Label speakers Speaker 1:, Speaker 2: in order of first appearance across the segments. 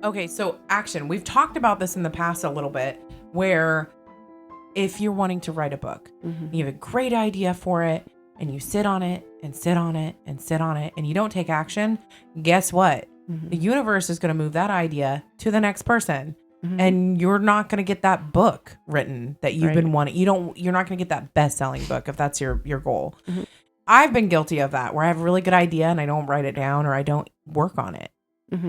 Speaker 1: Okay, so action. We've talked about this in the past a little bit, where if you're wanting to write a book, you have a great idea for it, and you sit on it and sit on it and sit on it, and you don't take action, guess what? The universe is going to move that idea to the next person. And you're not going to get that book written that you've been wanting. You're not going to get that best-selling book if that's your goal. I've been guilty of that, where I have a really good idea and I don't write it down or I don't work on it.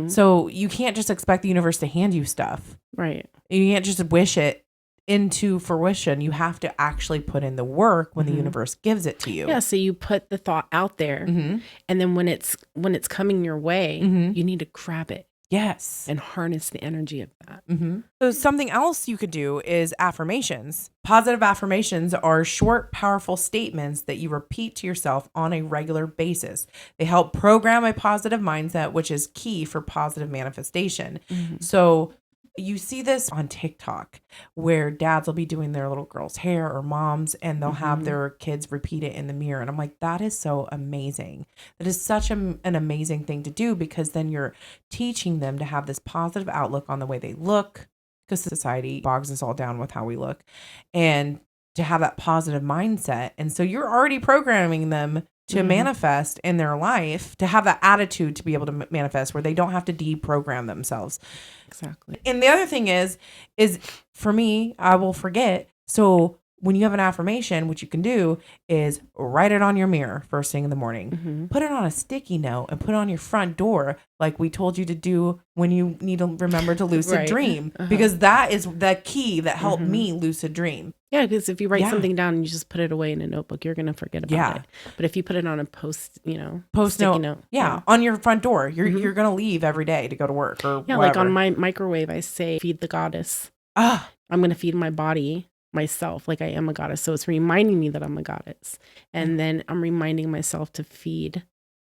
Speaker 1: So you can't just expect the universe to hand you stuff.
Speaker 2: Right.
Speaker 1: You can't just wish it into fruition. You have to actually put in the work when the universe gives it to you.
Speaker 2: Yeah. So you put the thought out there, and then when it's coming your way, you need to grab it.
Speaker 1: Yes.
Speaker 2: And harness the energy of that.
Speaker 1: So something else you could do is affirmations. Positive affirmations are short, powerful statements that you repeat to yourself on a regular basis. They help program a positive mindset, which is key for positive manifestation. So you see this on TikTok where dads will be doing their little girl's hair, or moms, and they'll have their kids repeat it in the mirror. And I'm like, that is so amazing. That is such an amazing thing to do, because then you're teaching them to have this positive outlook on the way they look, because society bogs us all down with how we look, and to have that positive mindset. And so you're already programming them to manifest in their life, to have that attitude to be able to manifest, where they don't have to deprogram themselves.
Speaker 2: Exactly.
Speaker 1: And the other thing is for me, I will forget. So when you have an affirmation, what you can do is write it on your mirror first thing in the morning, put it on a sticky note, and put it on your front door, like we told you to do when you need to remember to lucid dream, because that is the key that helped me lucid dream.
Speaker 2: Yeah, because if you write something down and you just put it away in a notebook, you're going to forget about it. But if you put it on a sticky note.
Speaker 1: On your front door, you're going to leave every day to go to work or whatever.
Speaker 2: Like on my microwave, I say, feed the goddess. I'm going to feed my body myself like I am a goddess. So it's reminding me that I'm a goddess. And then I'm reminding myself to feed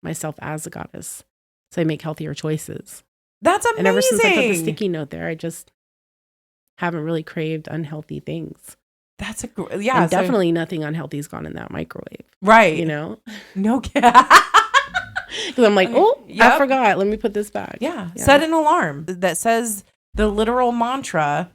Speaker 2: myself as a goddess. So I make healthier choices.
Speaker 1: That's amazing.
Speaker 2: And ever since I put the sticky note there, I just haven't really craved unhealthy things.
Speaker 1: That's
Speaker 2: and definitely nothing unhealthy has gone in that microwave.
Speaker 1: Right.
Speaker 2: You know?
Speaker 1: No.
Speaker 2: Because I'm like, I forgot. Let me put this back.
Speaker 1: Yeah. Set an alarm that says the literal mantra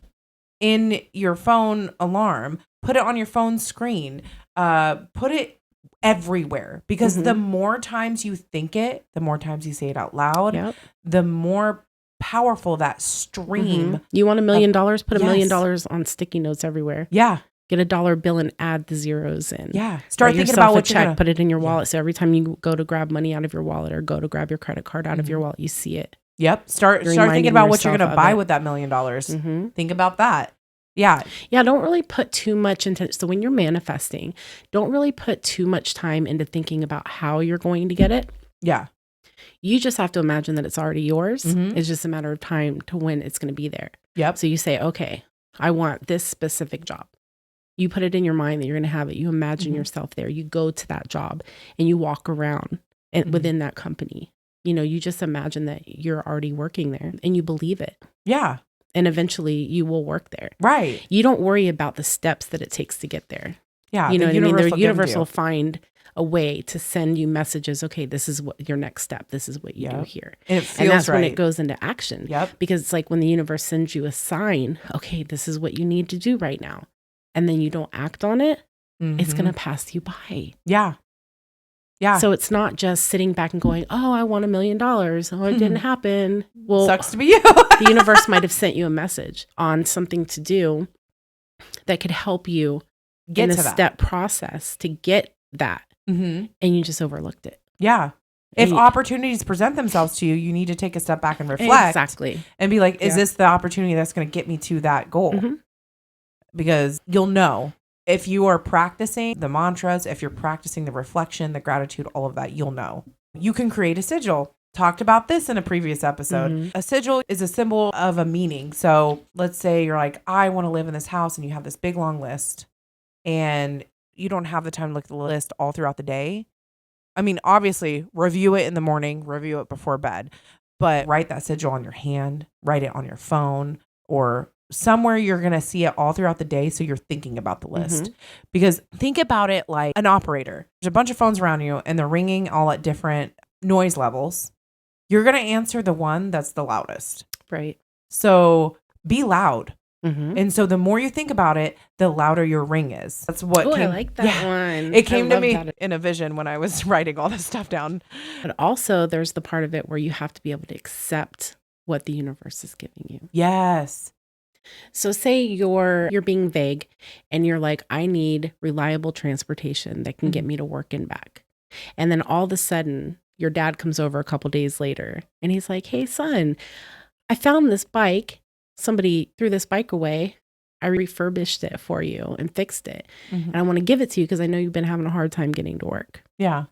Speaker 1: in your phone alarm. Put it on your phone screen. Put it everywhere. Because the more times you think it, the more times you say it out loud, the more powerful that stream.
Speaker 2: You want $1 million? Put $1 million on sticky notes everywhere.
Speaker 1: Yeah.
Speaker 2: Get a $1 bill and add the zeros in.
Speaker 1: Yeah. Start thinking about what
Speaker 2: you're put it in your wallet. So every time you go to grab money out of your wallet or go to grab your credit card out of your wallet, you see it.
Speaker 1: Yep. Start thinking about what you're going to buy with that $1 million. Think about that. Yeah.
Speaker 2: Yeah. Don't really put too much into it. So when you're manifesting, don't really put too much time into thinking about how you're going to get it.
Speaker 1: Yeah.
Speaker 2: You just have to imagine that it's already yours. It's just a matter of time to when it's going to be there.
Speaker 1: Yep.
Speaker 2: So you say, okay, I want this specific job. You put it in your mind that you're going to have it. You imagine yourself there. You go to that job and you walk around and within that company. You know, you just imagine that you're already working there and you believe it.
Speaker 1: Yeah.
Speaker 2: And eventually you will work there.
Speaker 1: Right.
Speaker 2: You don't worry about the steps that it takes to get there.
Speaker 1: Yeah.
Speaker 2: You know what I mean? The universe will find a way to send you messages. Okay, this is what your next step. This is what you do here.
Speaker 1: And
Speaker 2: that's when it goes into action.
Speaker 1: Yep.
Speaker 2: Because it's like when the universe sends you a sign, okay, this is what you need to do right now. And then you don't act on it, it's going to pass you by.
Speaker 1: Yeah. Yeah.
Speaker 2: So it's not just sitting back and going, oh, I want $1 million. Oh, it didn't happen. Well,
Speaker 1: sucks to be you.
Speaker 2: The universe might have sent you a message on something to do that could help you get in a step process to get that. And you just overlooked it.
Speaker 1: Yeah. If opportunities present themselves to you, you need to take a step back and reflect.
Speaker 2: Exactly.
Speaker 1: And be like, is this the opportunity that's going to get me to that goal? Because you'll know if you are practicing the mantras, if you're practicing the reflection, the gratitude, all of that, you'll know. You can create a sigil. Talked about this in a previous episode. A sigil is a symbol of a meaning. So let's say you're like, I want to live in this house, and you have this big long list and you don't have the time to look at the list all throughout the day. I mean, obviously review it in the morning, review it before bed, but write that sigil on your hand, write it on your phone, or somewhere you're going to see it all throughout the day. So you're thinking about the list, because think about it like an operator. There's a bunch of phones around you and they're ringing all at different noise levels. You're going to answer the one that's the loudest.
Speaker 2: Right.
Speaker 1: So be loud.
Speaker 2: Mm-hmm.
Speaker 1: And so the more you think about it, the louder your ring is. That's what
Speaker 2: I like that one.
Speaker 1: It came to me
Speaker 2: that.
Speaker 1: in a vision when I was writing all this stuff down.
Speaker 2: But also there's the part of it where you have to be able to accept what the universe is giving you.
Speaker 1: Yes.
Speaker 2: So say you're being vague and you're like, I need reliable transportation that can get me to work and back. And then all of a sudden your dad comes over a couple days later and he's like, hey son, I found this bike. Somebody threw this bike away. I refurbished it for you and fixed it. And I want to give it to you because I know you've been having a hard time getting to work.
Speaker 1: Yeah.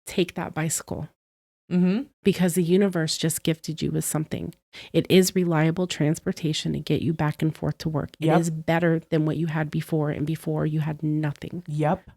Speaker 2: Take that bicycle. Because the universe just gifted you with something. It is reliable transportation to get you back and forth to work. It is better than what you had before, and before you had nothing.
Speaker 1: Yep.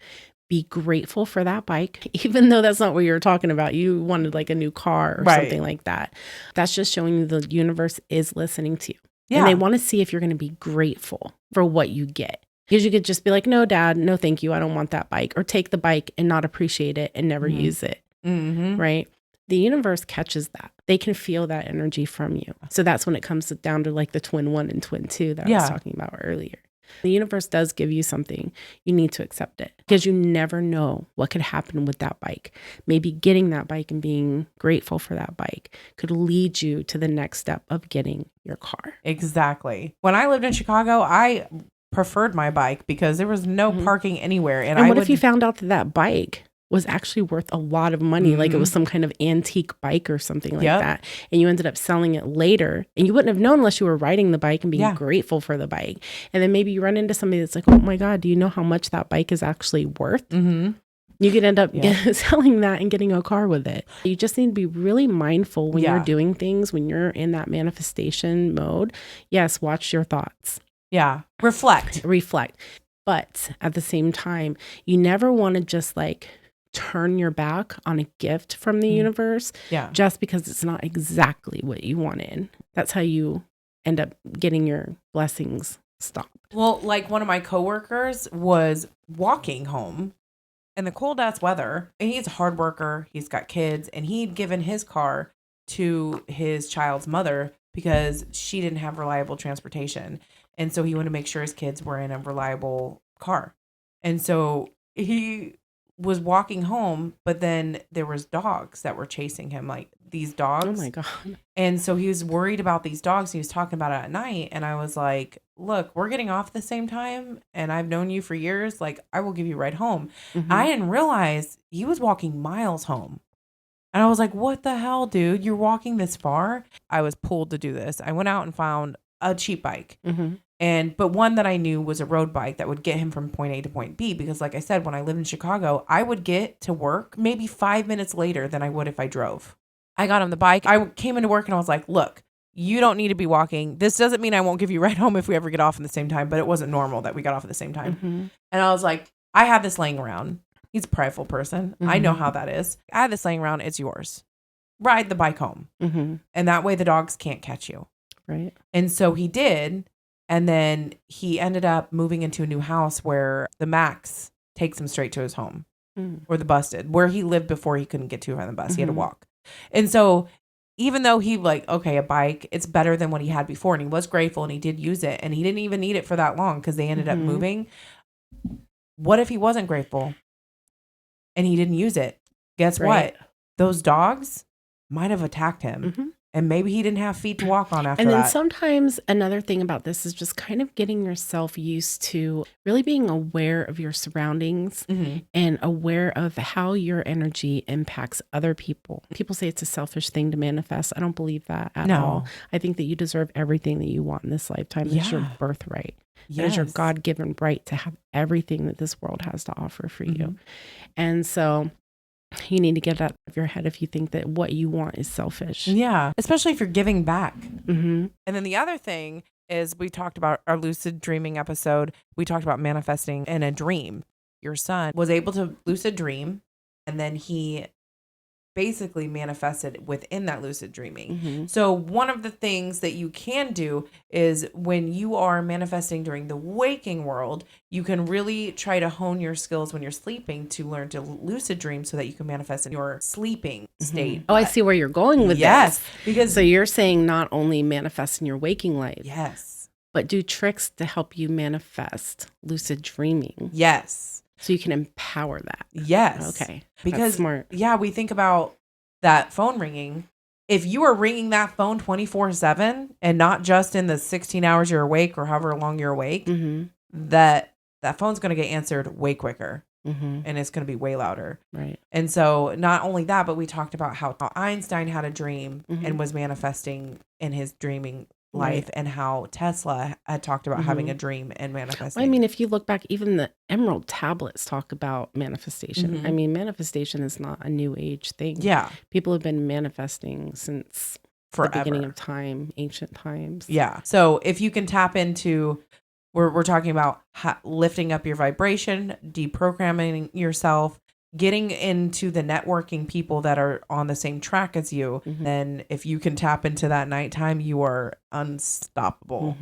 Speaker 2: Be grateful for that bike, even though that's not what you were talking about. You wanted like a new car or something like that. That's just showing you the universe is listening to you. Yeah. And they want to see if you're going to be grateful for what you get. Because you could just be like, no, dad, no, thank you. I don't want that bike. Or take the bike and not appreciate it and never use it. Right? The universe catches that. They can feel that energy from you. So that's when it comes down to like the twin 1 and twin 2 that I was talking about earlier. The universe does give you something. You need to accept it because you never know what could happen with that bike. Maybe getting that bike and being grateful for that bike could lead you to the next step of getting your car.
Speaker 1: Exactly. When I lived in Chicago, I preferred my bike because there was no parking anywhere. And
Speaker 2: what if you found out that bike was actually worth a lot of money, like it was some kind of antique bike or something like that, and you ended up selling it later, and you wouldn't have known unless you were riding the bike and being grateful for the bike. And then maybe you run into somebody that's like, oh my God, do you know how much that bike is actually worth? You could end up selling that and getting a car with it. You just need to be really mindful when you're doing things, when you're in that manifestation mode. Yes, watch your thoughts.
Speaker 1: Yeah. Reflect.
Speaker 2: But at the same time, you never want to just like turn your back on a gift from the universe just because it's not exactly what you wanted. That's how you end up getting your blessings stopped.
Speaker 1: Well, like one of my coworkers was walking home in the cold ass weather, and he's a hard worker. He's got kids, and he'd given his car to his child's mother because she didn't have reliable transportation. And so he wanted to make sure his kids were in a reliable car. And so he was walking home, but then there was dogs that were chasing him, like these dogs.
Speaker 2: Oh my God.
Speaker 1: And so he was worried about these dogs. He was talking about it at night. And I was like, look, we're getting off at the same time. And I've known you for years. Like, I will give you a ride home. I didn't realize he was walking miles home. And I was like, what the hell, dude? You're walking this far? I was pulled to do this. I went out and found a cheap bike. But one that I knew was a road bike that would get him from point A to point B. Because like I said, when I lived in Chicago, I would get to work maybe 5 minutes later than I would if I drove. I got on the bike. I came into work and I was like, look, you don't need to be walking. This doesn't mean I won't give you a ride home if we ever get off at the same time. But it wasn't normal that we got off at the same time. And I was like, I have this laying around. He's a prideful person. I know how that is. I have this laying around. It's yours. Ride the bike home. And that way the dogs can't catch you.
Speaker 2: Right.
Speaker 1: And so he did. And then he ended up moving into a new house where the Max takes him straight to his home, or the bus did, where he lived before he couldn't get to on the bus. He had to walk. And so even though he like, okay, a bike, it's better than what he had before. And he was grateful and he did use it. And he didn't even need it for that long because they ended up moving. What if he wasn't grateful and he didn't use it? Guess what? Those dogs might have attacked him. And maybe he didn't have feet to walk on after that.
Speaker 2: And then sometimes another thing about this is just kind of getting yourself used to really being aware of your surroundings and aware of how your energy impacts other people. People say it's a selfish thing to manifest. I don't believe that at all. I think that you deserve everything that you want in this lifetime. It's your birthright. It is your God-given right to have everything that this world has to offer for you. And so you need to get out of your head if you think that what you want is selfish.
Speaker 1: Yeah, especially if you're giving back. And then the other thing is we talked about our lucid dreaming episode. We talked about manifesting in a dream. Your son was able to lucid dream, and then he basically manifested within that lucid dreaming. So one of the things that you can do is when you are manifesting during the waking world, you can really try to hone your skills when you're sleeping to learn to lucid dream so that you can manifest in your sleeping state.
Speaker 2: Oh, I see where you're going with
Speaker 1: yes,
Speaker 2: this.
Speaker 1: because
Speaker 2: So you're saying not only manifest in your waking life,
Speaker 1: yes,
Speaker 2: but do tricks to help you manifest lucid dreaming.
Speaker 1: yes.
Speaker 2: So you can empower that.
Speaker 1: Yes.
Speaker 2: Okay.
Speaker 1: Because
Speaker 2: That's smart.
Speaker 1: yeah, we think about that phone ringing. If you are ringing that phone 24/7 and not just in the 16 hours you're awake or however long you're awake, that phone's going to get answered way quicker and it's going to be way louder.
Speaker 2: Right.
Speaker 1: And so not only that, but we talked about how Einstein had a dream and was manifesting in his dreaming life, and how Tesla had talked about having a dream and manifesting.
Speaker 2: Well, I mean, if you look back, even the Emerald tablets talk about manifestation. I mean, manifestation is not a new age thing.
Speaker 1: Yeah.
Speaker 2: People have been manifesting since
Speaker 1: forever.
Speaker 2: The beginning of time, ancient times.
Speaker 1: Yeah. So if you can tap into, we're talking about lifting up your vibration, deprogramming yourself, getting into the networking people that are on the same track as you, then if you can tap into that nighttime, you are unstoppable.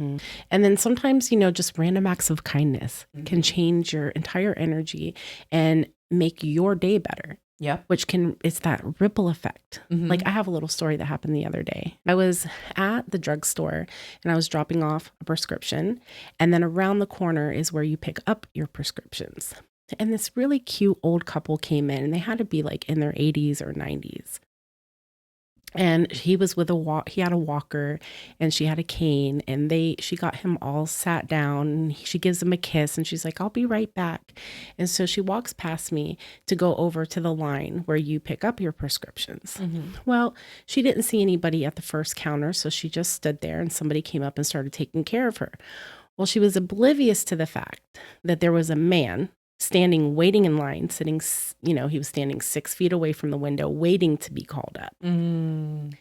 Speaker 2: And then sometimes, just random acts of kindness can change your entire energy and make your day better.
Speaker 1: Yeah.
Speaker 2: It's that ripple effect. Like I have a little story that happened the other day. I was at the drugstore and I was dropping off a prescription, and then around the corner is where you pick up your prescriptions. And this really cute old couple came in, and they had to be like in their 80s or 90s. And he was with he had a walker and she had a cane, and she got him all sat down, and she gives him a kiss and she's like, "I'll be right back." And so she walks past me to go over to the line where you pick up your prescriptions. Well, she didn't see anybody at the first counter, so she just stood there and somebody came up and started taking care of her. Well, she was oblivious to the fact that there was a man waiting in line, sitting, he was standing 6 feet away from the window, waiting to be called up. And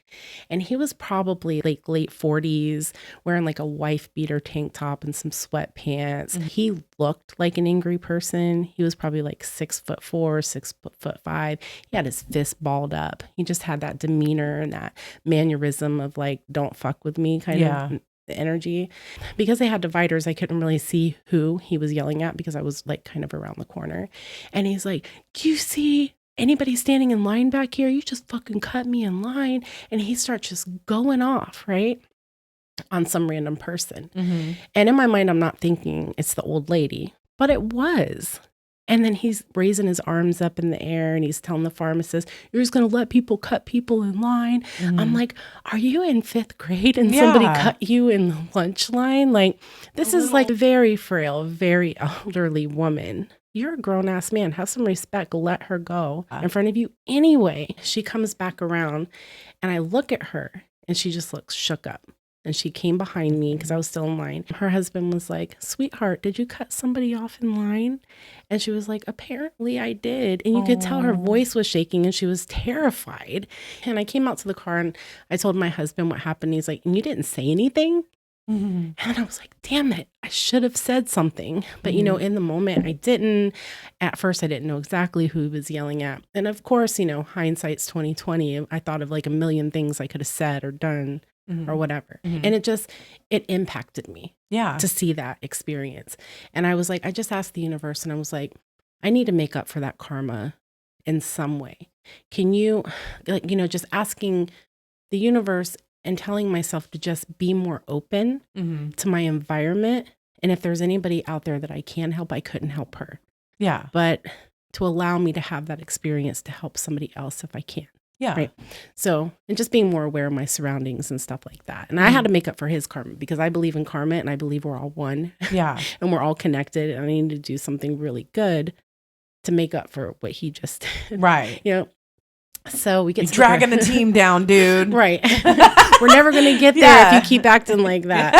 Speaker 2: he was probably like late 40s, wearing like a wife beater tank top and some sweatpants. He looked like an angry person. He was probably like 6'4", 6'5". He had his fist balled up. He just had that demeanor and that mannerism of like, don't fuck with me kind of the energy. Because they had dividers, I couldn't really see who he was yelling at because I was like kind of around the corner. And he's like, "Do you see anybody standing in line back here? You just fucking cut me in line." And he starts just going off, right, on some random person. And in my mind, I'm not thinking it's the old lady, but it was. And then he's raising his arms up in the air and he's telling the pharmacist, "You're just going to let people cut people in line." I'm like, are you in 5th grade and somebody cut you in the lunch line? Like, this is like a very frail, very elderly woman. You're a grown ass man. Have some respect. Let her go in front of you. Anyway, she comes back around and I look at her and she just looks shook up. And she came behind me because I was still in line. Her husband was like, "Sweetheart, did you cut somebody off in line?" And she was like, "Apparently I did." And you could tell her voice was shaking and she was terrified. And I came out to the car and I told my husband what happened. He's like, "And you didn't say anything?" And I was like, damn it, I should have said something. But, in the moment, I didn't. At first, I didn't know exactly who he was yelling at. And of course, hindsight's 2020. I thought of like a million things I could have said or done. Or whatever. And it impacted me to see that experience. And I was like, I just asked the universe and I was like, I need to make up for that karma in some way. Can you, just asking the universe and telling myself to just be more open to my environment. And if there's anybody out there that I can help, I couldn't help her. Yeah. But to allow me to have that experience to help somebody else if I can. Yeah. Right. So, and just being more aware of my surroundings and stuff like that. And I had to make up for his karma because I believe in karma and I believe we're all one. Yeah. And we're all connected. And I need to do something really good to make up for what he just did. Right. So we get
Speaker 1: dragging the team down, dude.
Speaker 2: Right. We're never going to get there if you keep acting like that.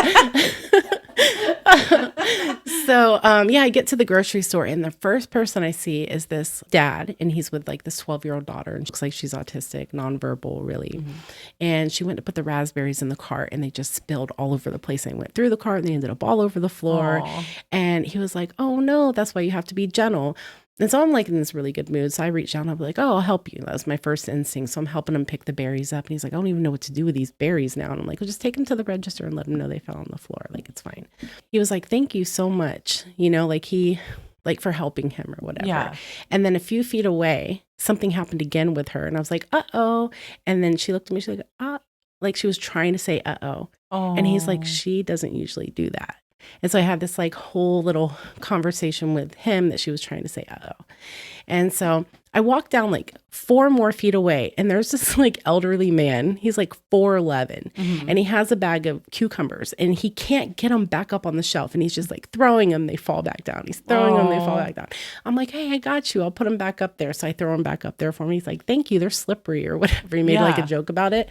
Speaker 2: So, I get to the grocery store and the first person I see is this dad, and he's with like this 12-year-old daughter, and she looks like she's autistic, nonverbal, really. And she went to put the raspberries in the cart and they just spilled all over the place. And went through the cart and they ended up all over the floor. Aww. And he was like, "Oh no, that's why you have to be gentle." And so I'm like in this really good mood. So I reached out and I'll be like, oh, I'll help you. That was my first instinct. So I'm helping him pick the berries up. And he's like, I don't even know what to do with these berries now. And I'm like, well, just take them to the register and let him know they fell on the floor. Like, it's fine. He was like, thank you so much. Like for helping him or whatever.
Speaker 1: Yeah.
Speaker 2: And then a few feet away, something happened again with her. And I was like, uh-oh. And then she looked at me, she's like, like she was trying to say, uh-oh. And he's like, she doesn't usually do that. And so I had this like whole little conversation with him that she was trying to say, uh-oh. And so I walked down like 4 more feet away and there's this like elderly man. He's like 4'11", and he has a bag of cucumbers and he can't get them back up on the shelf. And he's just like throwing them, they fall back down. He's throwing them, they fall back down. I'm like, hey, I got you. I'll put them back up there. So I throw them back up there for him. He's like, thank you. They're slippery or whatever. He made like a joke about it.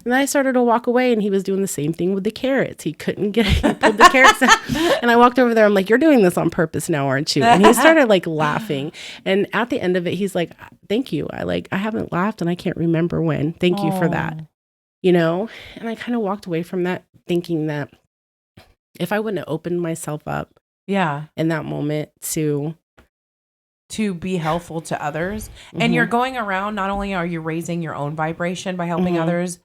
Speaker 2: And then I started to walk away and he was doing the same thing with the carrots. He pulled the carrots out. And I walked over there. I'm like, you're doing this on purpose now, aren't you? And he started like laughing. And at the end of it, he's like, thank you. I haven't laughed and I can't remember when. Thank you for that. And I kind of walked away from that thinking that if I wouldn't have opened myself up in that moment to
Speaker 1: be helpful to others. And you're going around, not only are you raising your own vibration by helping others,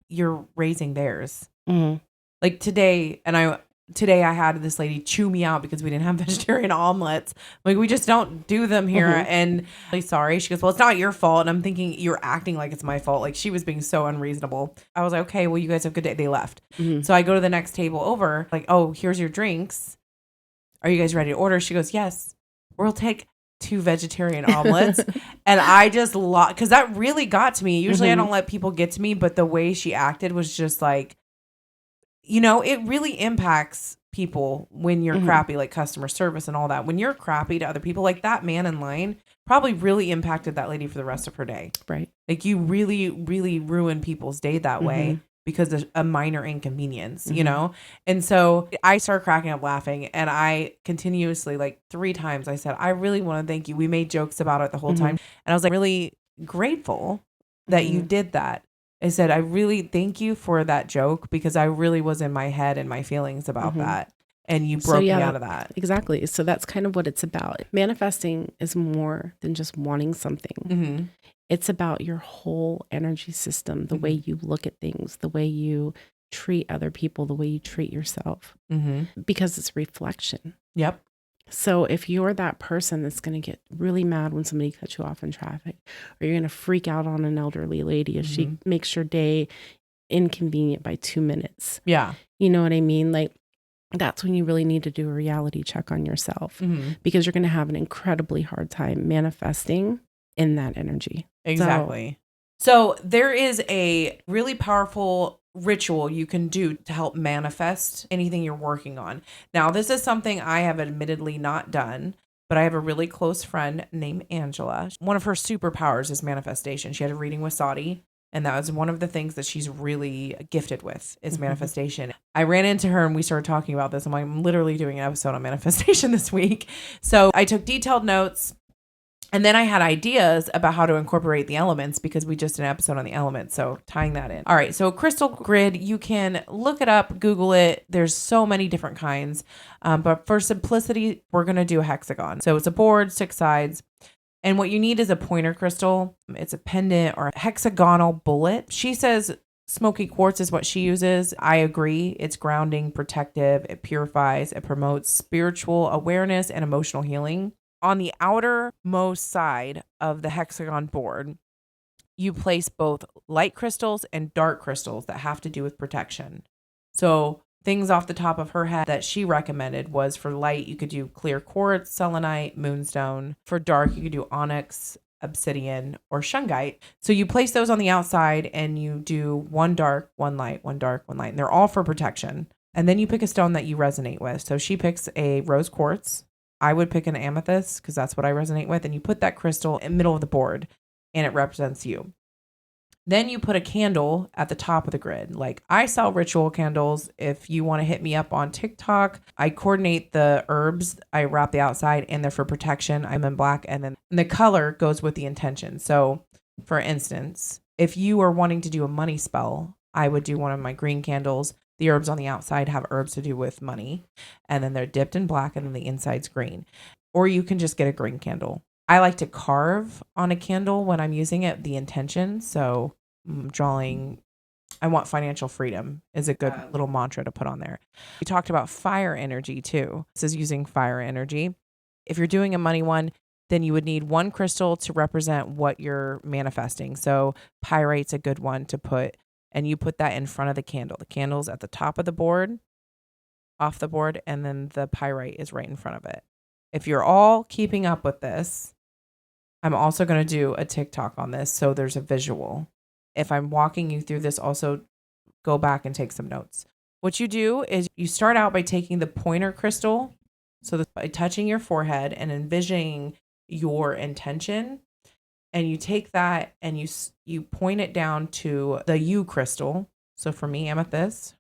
Speaker 1: you're raising theirs. Like today I had this lady chew me out because we didn't have vegetarian omelets. Like, we just don't do them here. And I'm really sorry. She goes, well, it's not your fault. And I'm thinking, you're acting like it's my fault. Like, she was being so unreasonable. I was like, okay, well, you guys have a good day. They left. So I go to the next table over, like, oh, here's your drinks. Are you guys ready to order? She goes, yes. We'll take 2 vegetarian omelets. And I just because that really got to me. Usually I don't let people get to me, but the way she acted was just like, it really impacts people when you're crappy, like customer service and all that. When you're crappy to other people, like that man in line probably really impacted that lady for the rest of her day.
Speaker 2: Right.
Speaker 1: Like, you really, really ruin people's day that way because of a minor inconvenience, And so I started cracking up laughing, and I continuously, like 3 times, I said, I really want to thank you. We made jokes about it the whole time. And I was like really grateful that you did that. I said, I really thank you for that joke because I really was in my head and my feelings about that. And you broke me out of that.
Speaker 2: Exactly. So that's kind of what it's about. Manifesting is more than just wanting something. It's about your whole energy system, the way you look at things, the way you treat other people, the way you treat yourself, because it's reflection.
Speaker 1: Yep.
Speaker 2: So if you're that person that's going to get really mad when somebody cuts you off in traffic, or you're going to freak out on an elderly lady if she makes your day inconvenient by 2 minutes.
Speaker 1: Yeah.
Speaker 2: You know what I mean? Like, that's when you really need to do a reality check on yourself, because you're going to have an incredibly hard time manifesting in that energy.
Speaker 1: Exactly. So there is a really powerful ritual you can do to help manifest anything you're working on. Now, this is something I have admittedly not done, but I have a really close friend named Angela. One of her superpowers is manifestation. She had a reading with Sahdi, and that was one of the things that she's really gifted with is manifestation. I ran into her and we started talking about this. I'm literally doing an episode on manifestation this week. So I took detailed notes. And then I had ideas about how to incorporate the elements because we just did an episode on the elements. So tying that in. All right. So crystal grid, you can look it up, Google it. There's so many different kinds. But for simplicity, we're going to do a hexagon. So it's a board, 6 sides. And what you need is a pointer crystal. It's a pendant or a hexagonal bullet. She says smoky quartz is what she uses. I agree. It's grounding, protective. It purifies. It promotes spiritual awareness and emotional healing. On the outermost side of the hexagon board, you place both light crystals and dark crystals that have to do with protection. So things off the top of her head that she recommended was for light, you could do clear quartz, selenite, moonstone. For dark, you could do onyx, obsidian, or shungite. So you place those on the outside and you do 1 dark, 1 light, 1 dark, 1 light. And they're all for protection. And then you pick a stone that you resonate with. So she picks a rose quartz. I would pick an amethyst because that's what I resonate with. And you put that crystal in the middle of the board and it represents you. Then you put a candle at the top of the grid. Like, I sell ritual candles. If you want to hit me up on TikTok, I coordinate the herbs. I wrap the outside and they're for protection. I'm in black. And then the color goes with the intention. So for instance, if you are wanting to do a money spell, I would do one of my green candles. The herbs on the outside have herbs to do with money, and then they're dipped in black, and then the inside's green. or you can just get a green candle. I like to carve on a candle when I'm using it, the intention. So I'm drawing, I want financial freedom is a good little mantra to put on there. We talked about fire energy too. This is using fire energy. If you're doing a money one, then you would need one crystal to represent what you're manifesting. So pyrite's a good one to put, and you put that in front of the candle. The candle's at the top of the board, off the board, and then the pyrite is right in front of it. If you're all keeping up with this, I'm also going to do a TikTok on this, so there's a visual. If I'm walking you through this, also go back and take some notes. What you do is you start out by taking the pointer crystal, so by touching your forehead and envisioning your intention, and you take that and you point it down to the U crystal. So for me, amethyst,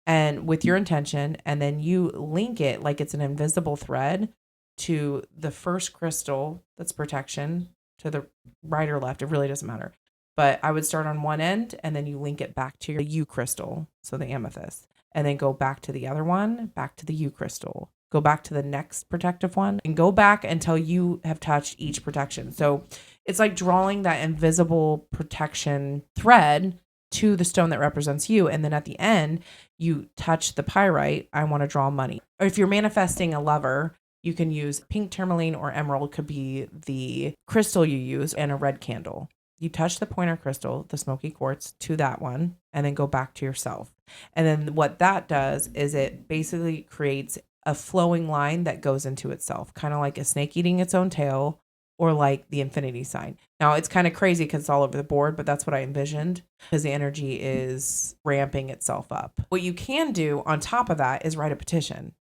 Speaker 1: and with your intention, and then you link it like it's an invisible thread to the first crystal that's protection, to the right or left. It really doesn't matter. But I would start on one end and then you link it back to your U crystal, so the amethyst, and then go back to the other one, back to the U crystal, go back to the next protective one, and go back until you have touched each protection. So it's like drawing that invisible protection thread to the stone that represents you. And then at the end, you touch the pyrite. I want to draw money. Or if you're manifesting a lover, you can use pink tourmaline or emerald could be the crystal you use, and a red candle. You touch the pointer crystal, the smoky quartz, to that one, and then go back to yourself. And then what that does is it basically creates a flowing line that goes into itself, kind of like a snake eating its own tail, or like the infinity sign. Now it's kind of crazy because it's all over the board, but that's what I envisioned, because the energy is ramping itself up. What you can do on top of that is write a petition.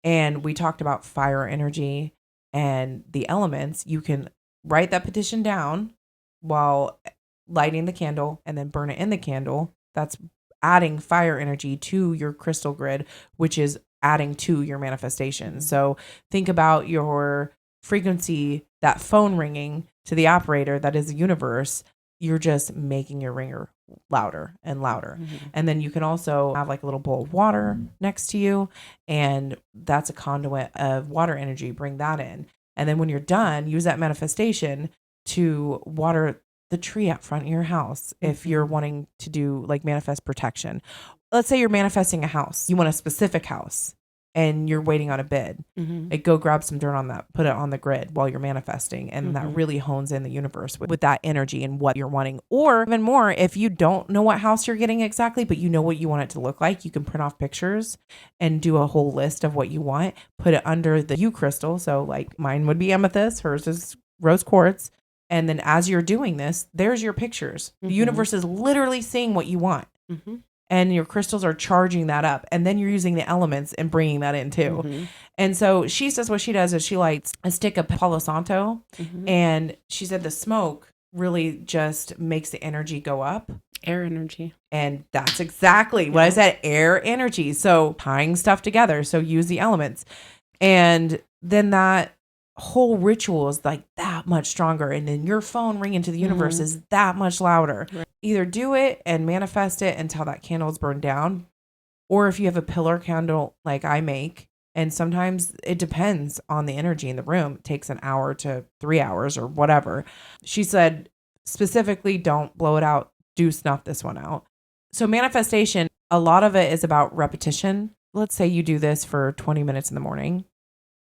Speaker 1: And we talked about fire energy and the elements. You can write that petition down while lighting the candle and then burn it in the candle. That's adding fire energy to your crystal grid, which is adding to your manifestation. So think about your frequency, that phone ringing to the operator that is the universe. You're just making your ringer louder and louder. And then you can also have like a little bowl of water next to you, and that's a conduit of water energy. Bring that in. And then when you're done, use that manifestation to water the tree out front of your house. If you're wanting to do like manifest protection, let's say you're manifesting a house, you want a specific house and you're waiting on a bid, like go grab some dirt on that, put it on the grid while you're manifesting. And that really hones in the universe with that energy and what you're wanting. Or even more, if you don't know what house you're getting exactly, but you know what you want it to look like, you can print off pictures and do a whole list of what you want, put it under the U crystal. So like mine would be amethyst, hers is rose quartz. And then as you're doing this, there's your pictures. The universe is literally seeing what you want. And your crystals are charging that up. And then you're using the elements and bringing that in too. And so she says what she does is she lights a stick of Palo Santo. And she said the smoke really just makes the energy go up.
Speaker 2: Air energy.
Speaker 1: And that's exactly what I said, air energy. So tying stuff together. So use the elements. And then that whole ritual is like that much stronger, and then your phone ringing to the universe is that much louder. Either do it and manifest it until that candle is burned down, or if you have a pillar candle like I make, and sometimes it depends on the energy in the room, it takes an hour to 3 hours or whatever. She said specifically don't blow it out, do snuff this one out. So manifestation, a lot of it is about repetition. Let's say you do this for 20 minutes in the morning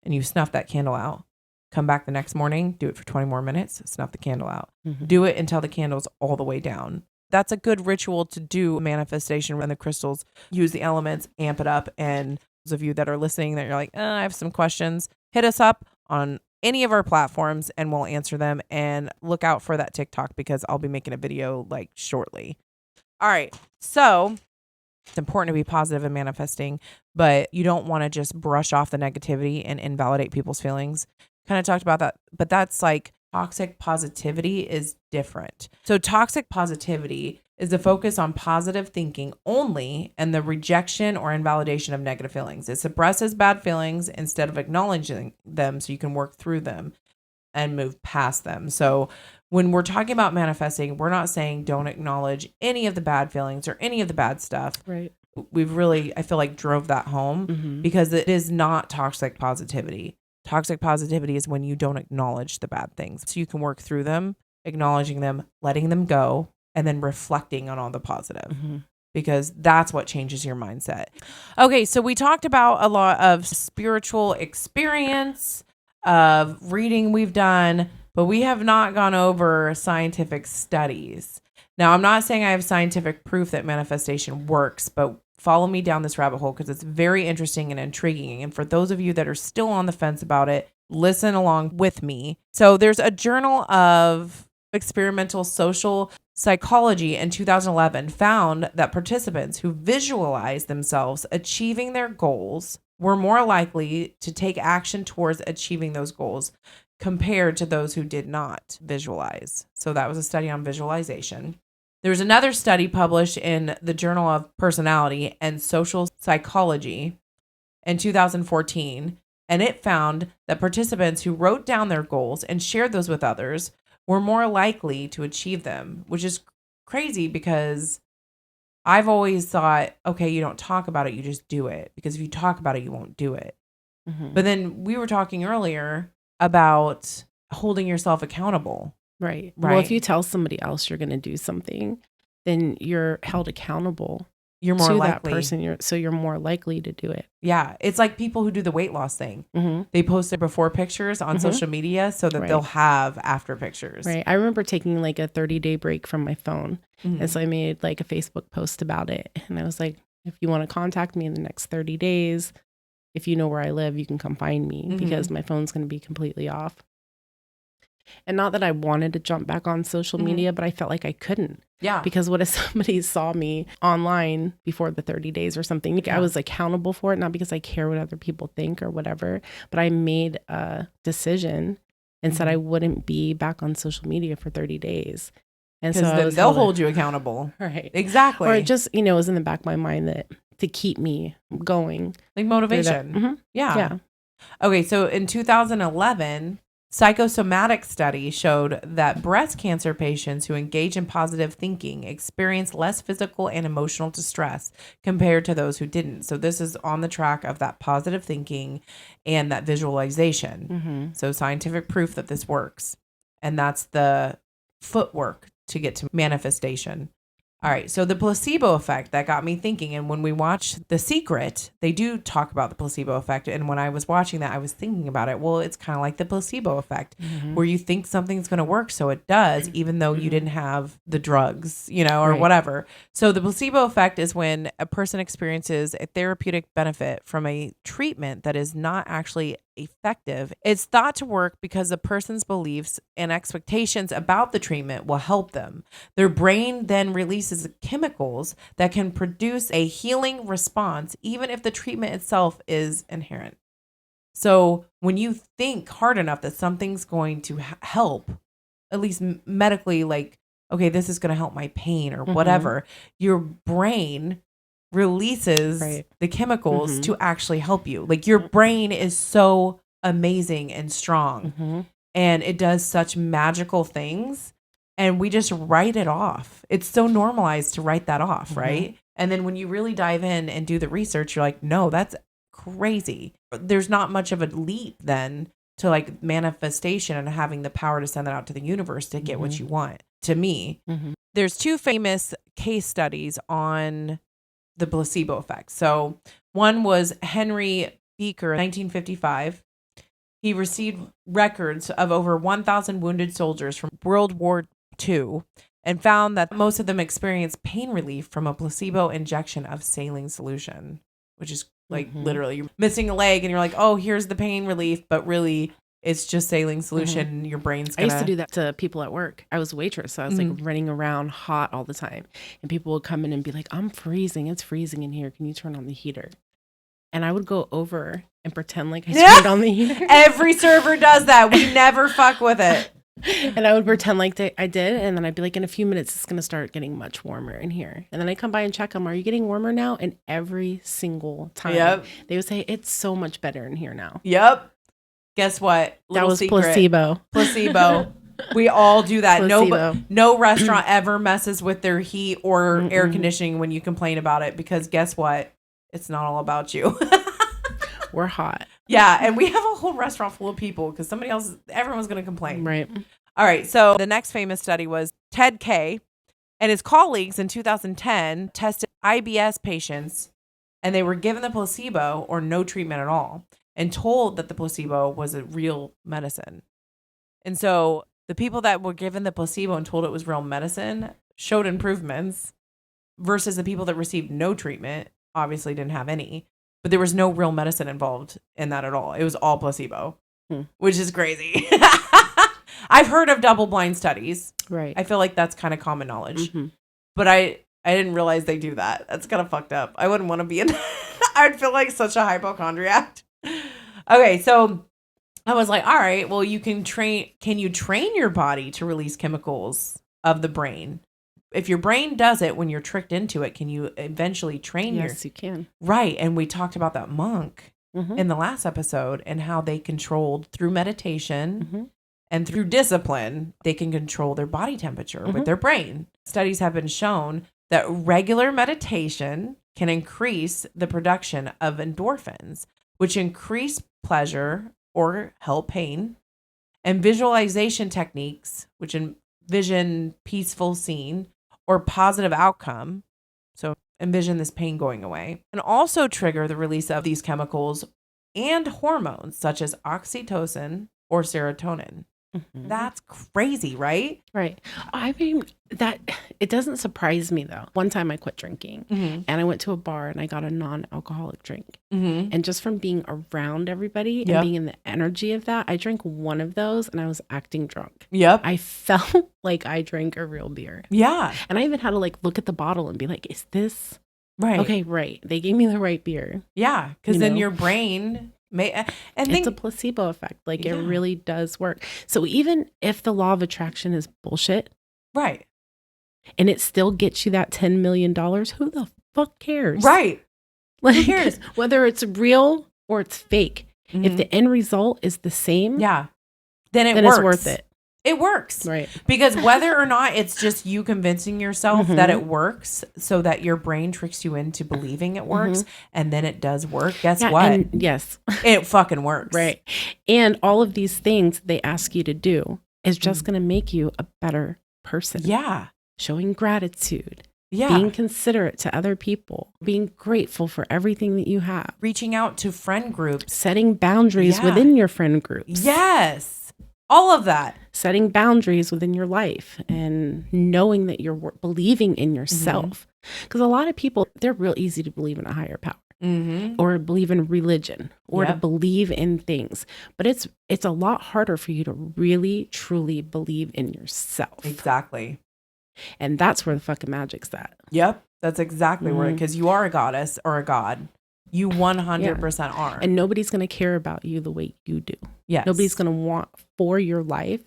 Speaker 1: and you snuff that candle out. Come back the next morning, do it for 20 more minutes, snuff the candle out. Do it until the candle's all the way down. That's a good ritual to do manifestation when the crystals use the elements, amp it up. And those of you that are listening that you're like, I have some questions, hit us up on any of our platforms and we'll answer them. And look out for that TikTok because I'll be making a video like shortly. All right. So it's important to be positive in manifesting, but you don't want to just brush off the negativity and invalidate people's feelings. Kind of talked about that, but that's like toxic positivity is different. So toxic positivity is the focus on positive thinking only and the rejection or invalidation of negative feelings. It suppresses bad feelings instead of acknowledging them so you can work through them and move past them. So when we're talking about manifesting, we're not saying don't acknowledge any of the bad feelings or any of the bad stuff.
Speaker 2: Right.
Speaker 1: We've really, I feel like, drove that home because it is not toxic positivity. Toxic positivity is when you don't acknowledge the bad things. So you can work through them, acknowledging them, letting them go, and then reflecting on all the positive. Because that's what changes your mindset. Okay, so we talked about a lot of spiritual experience, of reading we've done, but we have not gone over scientific studies. Now, I'm not saying I have scientific proof that manifestation works, but follow me down this rabbit hole because it's very interesting and intriguing. And for those of you that are still on the fence about it, listen along with me. So there's a Journal of Experimental Social Psychology in 2011 found that participants who visualized themselves achieving their goals were more likely to take action towards achieving those goals compared to those who did not visualize. So that was a study on visualization. There's another study published in the Journal of Personality and Social Psychology in 2014, and it found that participants who wrote down their goals and shared those with others were more likely to achieve them, which is crazy because I've always thought, okay, you don't talk about it, you just do it. Because if you talk about it, you won't do it. But then we were talking earlier about holding yourself accountable.
Speaker 2: Right. Well, if you tell somebody else you're going to do something, then you're held accountable. You're more likely. That person. So you're more likely to do it.
Speaker 1: Yeah. It's like people who do the weight loss thing. They post their before pictures on social media so that they'll have after pictures.
Speaker 2: Right. I remember taking like a 30-day break from my phone. And so I made like a Facebook post about it. And I was like, if you want to contact me in the next 30 days, if you know where I live, you can come find me because my phone's going to be completely off. And not that I wanted to jump back on social media, but I felt like I couldn't. Yeah. Because what if somebody saw me online before the 30 days or something? Like, I was accountable for it, not because I care what other people think or whatever, but I made a decision and said I wouldn't be back on social media for 30 days. And so
Speaker 1: then they'll hold you accountable.
Speaker 2: Right.
Speaker 1: Exactly.
Speaker 2: Or it just, you know, was in the back of my mind that to keep me going.
Speaker 1: Like motivation. Yeah. Okay. So in 2011, psychosomatic study showed that breast cancer patients who engage in positive thinking experience less physical and emotional distress compared to those who didn't. So this is on the track of that positive thinking and that visualization. So scientific proof that this works. And that's the footwork to get to manifestation. All right. So the placebo effect, that got me thinking. And when we watch The Secret, they do talk about the placebo effect. And when I was watching that, I was thinking about it. Well, it's kind of like the placebo effect where you think something's going to work. So it does, even though you didn't have the drugs, you know, or whatever. So the placebo effect is when a person experiences a therapeutic benefit from a treatment that is not actually effective. It's thought to work because the person's beliefs and expectations about the treatment will help them. Their brain then releases chemicals that can produce a healing response, even if the treatment itself is inherent. So when you think hard enough that something's going to help, at least medically, like, okay, this is going to help my pain or whatever, your brain releases the chemicals to actually help you. Like, your brain is so amazing and strong and it does such magical things, and we just write it off. It's so normalized to write that off, right? And then when you really dive in and do the research, you're like, no, that's crazy. There's not much of a leap then to like manifestation and having the power to send that out to the universe to get what you want. To me, there's two famous case studies on the placebo effect. So one was Henry Beeker, 1955. He received records of over 1,000 wounded soldiers from World War II and found that most of them experienced pain relief from a placebo injection of saline solution, which is like literally you're missing a leg and you're like, oh, here's the pain relief, but really it's just saline solution. Your brain's gonna...
Speaker 2: I used to do that to people at work. I was a waitress, so I was like running around hot all the time. And people would come in and be like, I'm freezing. It's freezing in here. Can you turn on the heater? And I would go over and pretend like I turned on the heater.
Speaker 1: Every server does that. We never fuck with it.
Speaker 2: And I would pretend like I did. And then I'd be like, in a few minutes, it's going to start getting much warmer in here. And then I come by and check them. Are you getting warmer now? And every single time they would say, it's so much better in here now.
Speaker 1: Yep. Guess what?
Speaker 2: That was secret. Placebo.
Speaker 1: Placebo. We all do that. No restaurant ever messes with their heat or air conditioning when you complain about it, because guess what? It's not all about you.
Speaker 2: We're hot.
Speaker 1: Yeah, and we have a whole restaurant full of people because everyone's going to complain.
Speaker 2: Right.
Speaker 1: All right, so the next famous study was Ted Kaye and his colleagues in 2010 tested IBS patients, and they were given the placebo or no treatment at all and told that the placebo was a real medicine. And so the people that were given the placebo and told it was real medicine showed improvements versus the people that received no treatment obviously didn't have any. But there was no real medicine involved in that at all. It was all placebo, which is crazy. I've heard of double-blind studies.
Speaker 2: Right.
Speaker 1: I feel like that's kind of common knowledge. But I didn't realize they do that. That's kind of fucked up. I wouldn't want to be in that. I'd feel like such a hypochondriac. Okay, so I was like, all right, well, can you train your body to release chemicals of the brain? If your brain does it when you're tricked into it, can you eventually train
Speaker 2: Yes, you can.
Speaker 1: Right. And we talked about that monk in the last episode and how they controlled through meditation and through discipline, they can control their body temperature with their brain. Studies have been shown that regular meditation can increase the production of endorphins, which increase pleasure or help pain, and visualization techniques, which envision peaceful scene or positive outcome. So envision this pain going away, and also trigger the release of these chemicals and hormones such as oxytocin or serotonin. That's crazy, right?
Speaker 2: Right. I mean, that it doesn't surprise me though. One time I quit drinking and I went to a bar and I got a non-alcoholic drink. And just from being around everybody and being in the energy of that, I drank one of those and I was acting drunk.
Speaker 1: Yep.
Speaker 2: I felt like I drank a real beer.
Speaker 1: Yeah.
Speaker 2: And I even had to like look at the bottle and be like, is this
Speaker 1: right?
Speaker 2: Okay, right. They gave me the right beer.
Speaker 1: Yeah. Because then your brain
Speaker 2: it's a placebo effect. Like it really does work. So even if the law of attraction is bullshit,
Speaker 1: right,
Speaker 2: and it still gets you that $10 million, who the fuck cares?
Speaker 1: Right.
Speaker 2: Like,
Speaker 1: who cares?
Speaker 2: Whether it's real or it's fake. If the end result is the same,
Speaker 1: then it
Speaker 2: works.
Speaker 1: It's worth it. It works.
Speaker 2: Right.
Speaker 1: Because whether or not it's just you convincing yourself that it works so that your brain tricks you into believing it works and then it does work, guess what?
Speaker 2: Yes.
Speaker 1: It fucking works.
Speaker 2: Right. And all of these things they ask you to do is just going to make you a better person.
Speaker 1: Yeah.
Speaker 2: Showing gratitude.
Speaker 1: Yeah.
Speaker 2: Being considerate to other people. Being grateful for everything that you have.
Speaker 1: Reaching out to friend groups.
Speaker 2: Setting boundaries within your friend groups.
Speaker 1: Yes. All of that.
Speaker 2: Setting boundaries within your life and knowing that you're believing in yourself. Because a lot of people, they're real easy to believe in a higher power or believe in religion or to believe in things. But it's a lot harder for you to really, truly believe in yourself.
Speaker 1: Exactly.
Speaker 2: And that's where the fucking magic's at.
Speaker 1: Yep. That's exactly where, because you are a goddess or a god. You 100% are.
Speaker 2: And nobody's going to care about you the way you do.
Speaker 1: Yes.
Speaker 2: Nobody's going to want for your life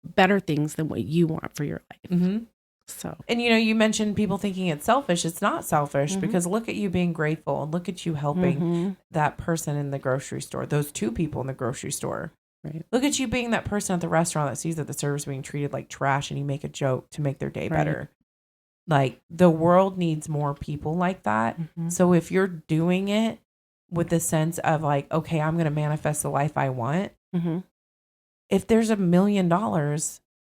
Speaker 2: better things than what you want for your life. So,
Speaker 1: and you mentioned people thinking it's selfish. It's not selfish because look at you being grateful and look at you helping that person in the grocery store, those two people in the grocery store.
Speaker 2: Right.
Speaker 1: Look at you being that person at the restaurant that sees that the server's being treated like trash and you make a joke to make their day better. Like the world needs more people like that. So if you're doing it with the sense of like, okay, I'm going to manifest the life I want. If there's $1 million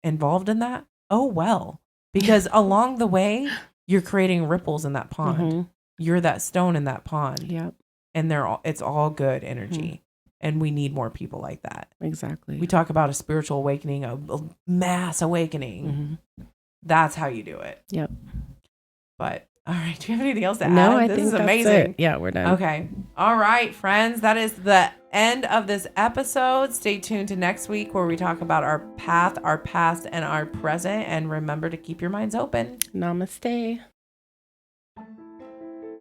Speaker 1: involved in that, oh, well, because along the way, you're creating ripples in that pond. You're that stone in that pond.
Speaker 2: Yep.
Speaker 1: And it's all good energy. And we need more people like that.
Speaker 2: Exactly.
Speaker 1: We talk about a spiritual awakening, a mass awakening. That's how you do it.
Speaker 2: Yep.
Speaker 1: But all right, do you have anything else to add?
Speaker 2: No, I
Speaker 1: this
Speaker 2: think
Speaker 1: is
Speaker 2: that's
Speaker 1: amazing.
Speaker 2: it. Yeah, we're done.
Speaker 1: Okay. All right, friends. That is the end of this episode. Stay tuned to next week where we talk about our path, our past, and our present. And remember to keep your minds open.
Speaker 2: Namaste.